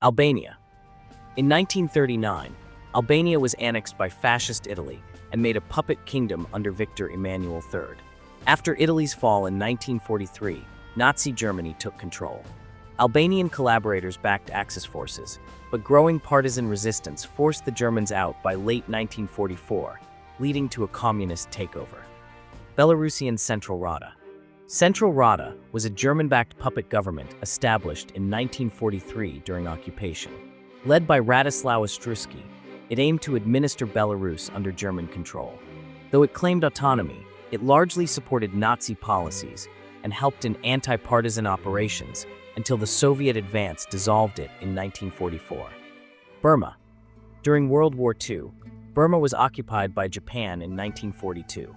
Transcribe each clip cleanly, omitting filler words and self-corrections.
Albania. In 1939, Albania was annexed by Fascist Italy and made a puppet kingdom under Victor Emmanuel III. After Italy's fall in 1943, Nazi Germany took control. Albanian collaborators backed Axis forces, but growing partisan resistance forced the Germans out by late 1944, leading to a communist takeover. Belarusian Central Rada. Central Rada was a German-backed puppet government established in 1943 during occupation. Led by Radoslaw Ostruski, it aimed to administer Belarus under German control. Though it claimed autonomy, it largely supported Nazi policies and helped in anti-partisan operations until the Soviet advance dissolved it in 1944. Burma. During World War II, Burma was occupied by Japan in 1942.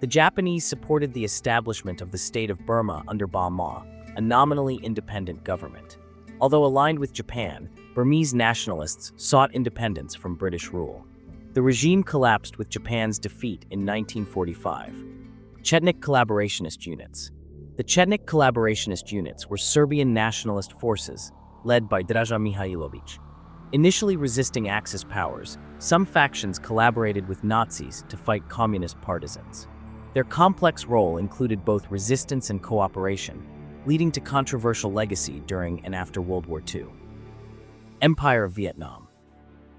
The Japanese supported the establishment of the state of Burma under Bohemia, a nominally independent government. Although aligned with Japan, Burmese nationalists sought independence from British rule. The regime collapsed with Japan's defeat in 1945. Chetnik Collaborationist units. The Chetnik Collaborationist units were Serbian nationalist forces, led by Draža Mihailović. Initially resisting Axis powers, some factions collaborated with Nazis to fight communist partisans. Their complex role included both resistance and cooperation, leading to controversial legacy during and after World War II. Empire of Vietnam.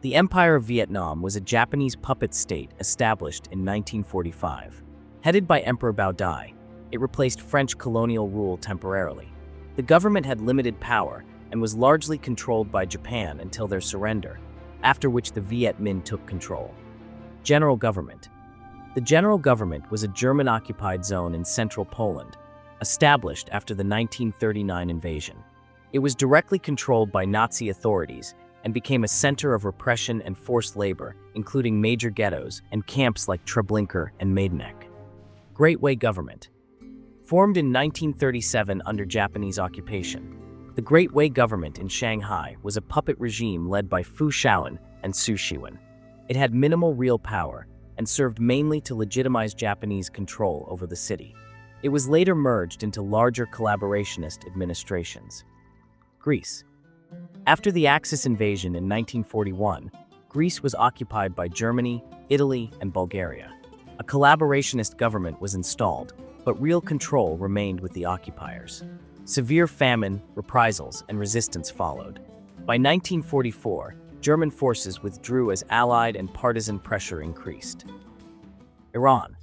The Empire of Vietnam was a Japanese puppet state established in 1945. Headed by Emperor Bao Dai, it replaced French colonial rule temporarily. The government had limited power and was largely controlled by Japan until their surrender, after which the Viet Minh took control. General Government. The General Government was a German-occupied zone in central Poland, established after the 1939 invasion. It was directly controlled by Nazi authorities and became a center of repression and forced labor, including major ghettos and camps like Treblinka and Majdanek. Great Way Government. Formed in 1937 under Japanese occupation, the Great Way Government in Shanghai was a puppet regime led by Fu Shaolin and Su Shiwen. It had minimal real power and served mainly to legitimize Japanese control over the city. It was later merged into larger collaborationist administrations. Greece. After the Axis invasion in 1941, Greece was occupied by Germany, Italy, and Bulgaria. A collaborationist government was installed, but real control remained with the occupiers. Severe famine, reprisals, and resistance followed. By 1944, German forces withdrew as Allied and partisan pressure increased. Iran.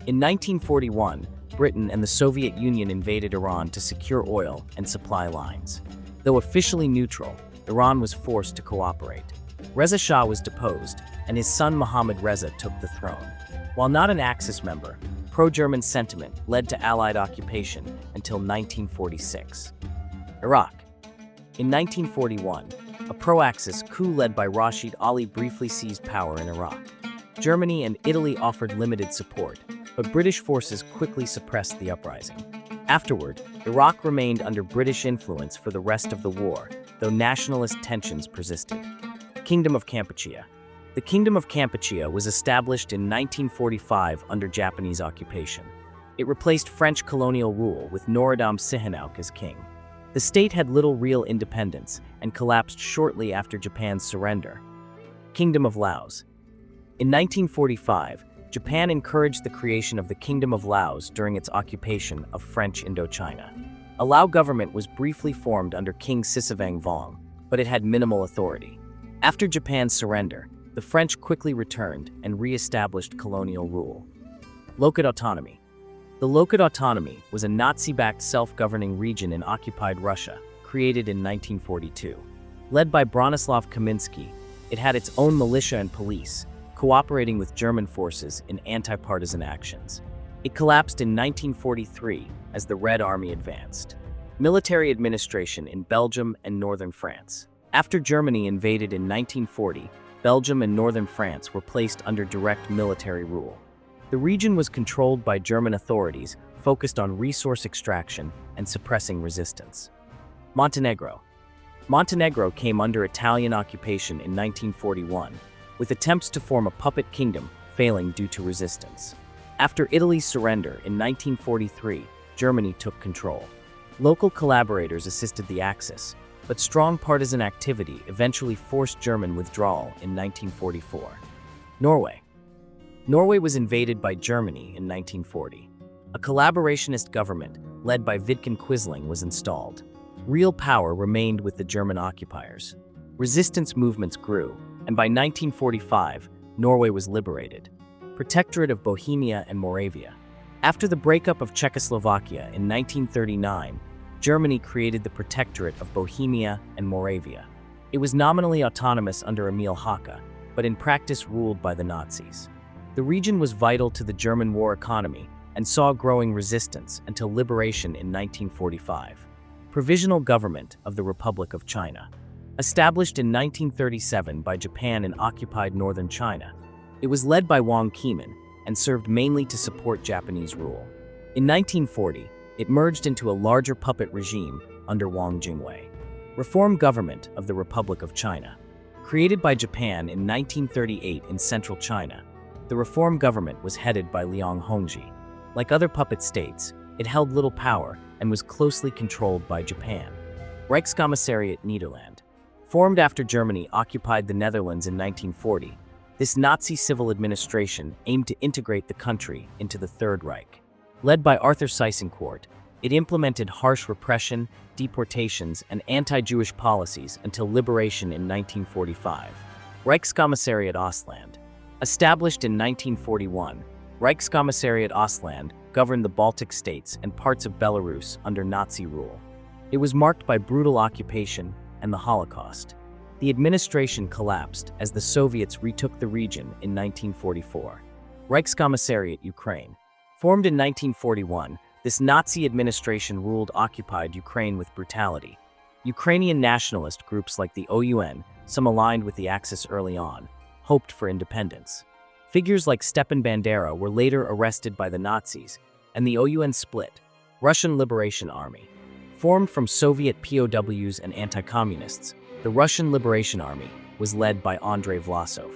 In 1941, Britain and the Soviet Union invaded Iran to secure oil and supply lines. Though officially neutral, Iran was forced to cooperate. Reza Shah was deposed, and his son Mohammad Reza took the throne. While not an Axis member, pro-German sentiment led to Allied occupation until 1946. Iraq. In 1941, a pro-Axis coup led by Rashid Ali briefly seized power in Iraq. Germany and Italy offered limited support, but British forces quickly suppressed the uprising. Afterward, Iraq remained under British influence for the rest of the war, though nationalist tensions persisted. Kingdom of Kampuchea. The Kingdom of Kampuchea was established in 1945 under Japanese occupation. It replaced French colonial rule with Norodom Sihanouk as king. The state had little real independence and collapsed shortly after Japan's surrender. Kingdom of Laos. In 1945, Japan encouraged the creation of the Kingdom of Laos during its occupation of French Indochina. A Lao government was briefly formed under King Sisavang Vong, but it had minimal authority. After Japan's surrender, the French quickly returned and re-established colonial rule. Lokot Autonomy. The Lokot Autonomy was a Nazi-backed self-governing region in occupied Russia, created in 1942. Led by Bronislaw Kaminsky, it had its own militia and police, cooperating with German forces in anti-partisan actions. It collapsed in 1943 as the Red Army advanced. Military administration in Belgium and northern France. After Germany invaded in 1940, Belgium and northern France were placed under direct military rule. The region was controlled by German authorities focused on resource extraction and suppressing resistance. Montenegro. Montenegro came under Italian occupation in 1941, with attempts to form a puppet kingdom failing due to resistance. After Italy's surrender in 1943, Germany took control. Local collaborators assisted the Axis, but strong partisan activity eventually forced German withdrawal in 1944. Norway. Norway was invaded by Germany in 1940. A collaborationist government, led by Vidkun Quisling, was installed. Real power remained with the German occupiers. Resistance movements grew, and by 1945, Norway was liberated. Protectorate of Bohemia and Moravia. After the breakup of Czechoslovakia in 1939, Germany created the Protectorate of Bohemia and Moravia. It was nominally autonomous under Emil Haka, but in practice ruled by the Nazis. The region was vital to the German war economy and saw growing resistance until liberation in 1945. Provisional Government of the Republic of China. Established in 1937 by Japan in occupied northern China, it was led by Wang Kemin and served mainly to support Japanese rule. In 1940, it merged into a larger puppet regime under Wang Jingwei. Reform Government of the Republic of China. Created by Japan in 1938 in central China, the Reform Government was headed by Liang Hongzhi. Like other puppet states, it held little power and was closely controlled by Japan. Reichskommissariat Niederlande. Formed after Germany occupied the Netherlands in 1940, this Nazi civil administration aimed to integrate the country into the Third Reich. Led by Arthur Seyss-Inquart, it implemented harsh repression, deportations, and anti-Jewish policies until liberation in 1945. Reichskommissariat Ostland. Established in 1941, Reichskommissariat Ostland governed the Baltic states and parts of Belarus under Nazi rule. It was marked by brutal occupation and the Holocaust. The administration collapsed as the Soviets retook the region in 1944. Reichskommissariat Ukraine. Formed in 1941, this Nazi administration ruled occupied Ukraine with brutality. Ukrainian nationalist groups like the OUN, some aligned with the Axis early on, hoped for independence. Figures like Stepan Bandera were later arrested by the Nazis, and the OUN split. Russian Liberation Army. Formed from Soviet POWs and anti-communists, the Russian Liberation Army was led by Andrei Vlasov.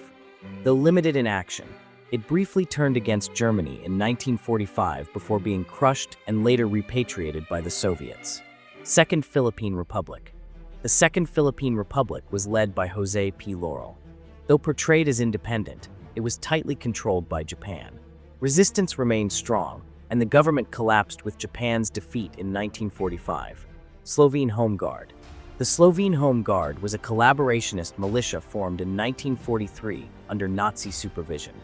Though limited in action, it briefly turned against Germany in 1945 before being crushed and later repatriated by the Soviets. Second Philippine Republic. The Second Philippine Republic was led by Jose P. Laurel. Though portrayed as independent, it was tightly controlled by Japan. Resistance remained strong, and the government collapsed with Japan's defeat in 1945. Slovene Home Guard. The Slovene Home Guard was a collaborationist militia formed in 1943 under Nazi supervision.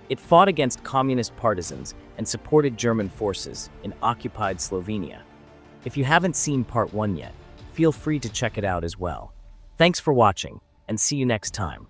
It fought against communist partisans and supported German forces in occupied Slovenia. If you haven't seen Part 1 yet, feel free to check it out as well. Thanks for watching, and see you next time.